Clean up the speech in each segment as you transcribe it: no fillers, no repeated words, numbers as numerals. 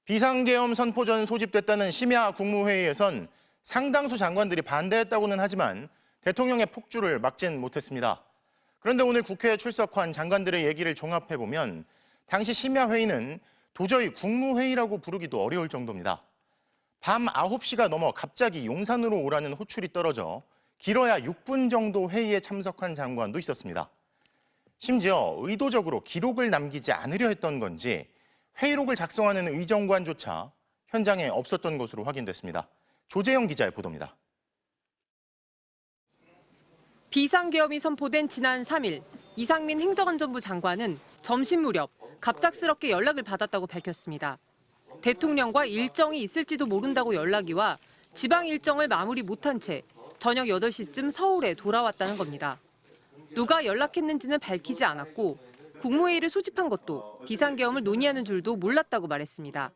비상계엄 선포 전 소집됐다는 심야 국무회의에선 상당수 장관들이 반대했다고는 하지만 대통령의 폭주를 막진 못했습니다. 그런데 오늘 국회에 출석한 장관들의 얘기를 종합해보면 당시 심야 회의는 도저히 국무회의라고 부르기도 어려울 정도입니다. 밤 9시가 넘어 갑자기 용산으로 오라는 호출이 떨어져 길어야 6분 정도 회의에 참석한 장관도 있었습니다. 심지어 의도적으로 기록을 남기지 않으려 했던 건지 회의록을 작성하는 의정관조차 현장에 없었던 것으로 확인됐습니다. 조재영 기자의 보도입니다. 비상계엄이 선포된 지난 3일, 이상민 행정안전부 장관은 점심 무렵 갑작스럽게 연락을 받았다고 밝혔습니다. 대통령과 일정이 있을지도 모른다고 연락이 와 지방 일정을 마무리 못한 채 저녁 8시쯤 서울에 돌아왔다는 겁니다. 누가 연락했는지는 밝히지 않았고 국무회의를 소집한 것도 비상계엄을 논의하는 줄도 몰랐다고 말했습니다.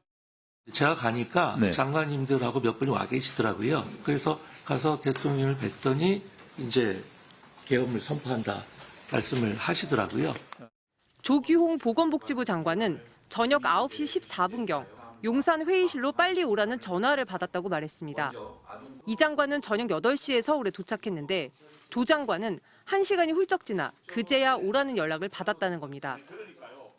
제가 가니까 장관님들하고 몇 분이 와 계시더라고요. 그래서 가서 대통령을 뵀더니 이제 계엄을 선포한다 말씀을 하시더라고요. 조규홍 보건복지부 장관은 저녁 9시 14분경 용산 회의실로 빨리 오라는 전화를 받았다고 말했습니다. 이 장관은 저녁 8시에 서울에 도착했는데 조 장관은 1시간이 훌쩍 지나 그제야 오라는 연락을 받았다는 겁니다.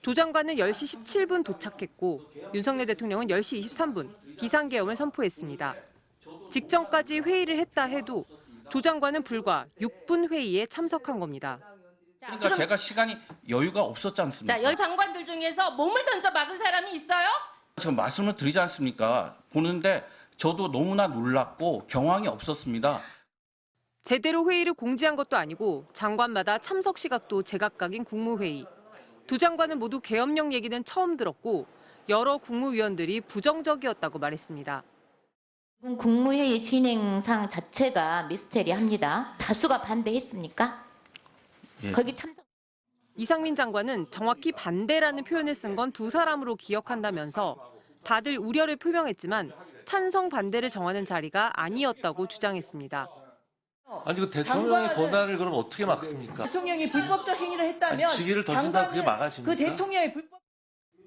조 장관은 10시 17분 도착했고 윤석열 대통령은 10시 23분 비상계엄을 선포했습니다. 직전까지 회의를 했다 해도 조 장관은 불과 6분 회의에 참석한 겁니다. 그러니까 제가 시간이 여유가 없었지 않습니까? 자, 열 장관들 중에서 몸을 던져 막은 사람이 있어요? 지금 말씀을 드리지 않습니까? 보는데 저도 너무나 놀랐고 경황이 없었습니다. 제대로 회의를 공지한 것도 아니고 장관마다 참석 시각도 제각각인 국무회의. 두 장관은 모두 계엄령 얘기는 처음 들었고 여러 국무위원들이 부정적이었다고 말했습니다. 국무회의 진행상 자체가 미스테리합니다. 다수가 반대했습니까? 거기 참석. 이상민 장관은 정확히 반대라는 표현을 쓴 건 두 사람으로 기억한다면서 다들 우려를 표명했지만 찬성 반대를 정하는 자리가 아니었다고 주장했습니다. 아니 그 대통령의 권한을 그럼 어떻게 막습니까? 대통령이 불법적 행위를 했다면 직위를 던진다고 그게 막아집니까? 그 대통령의 불법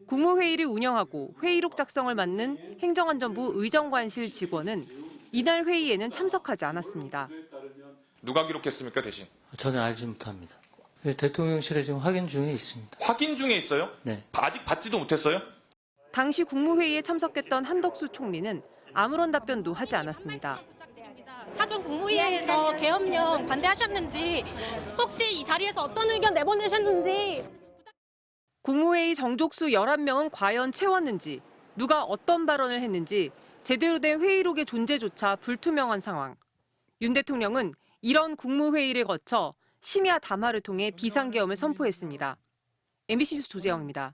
국무회의를 운영하고 회의록 작성을 맡는 행정안전부 의정관실 직원은 이날 회의에는 참석하지 않았습니다. 누가 기록했습니까, 대신? 저는 알지 못합니다. 대통령실에 지금 확인 중에 있습니다. 확인 중에 있어요? 네. 아직 받지도 못했어요? 당시 국무회의에 참석했던 한덕수 총리는 아무런 답변도 하지 않았습니다. 사전 국무회의에서 계엄령 반대하셨는지, 혹시 이 자리에서 어떤 의견 내보내셨는지. 국무회의 정족수 11명은 과연 채웠는지, 누가 어떤 발언을 했는지 제대로 된 회의록의 존재조차 불투명한 상황. 윤 대통령은 이런 국무회의를 거쳐 심야 담화를 통해 비상계엄을 선포했습니다. MBC 뉴스 조재영입니다.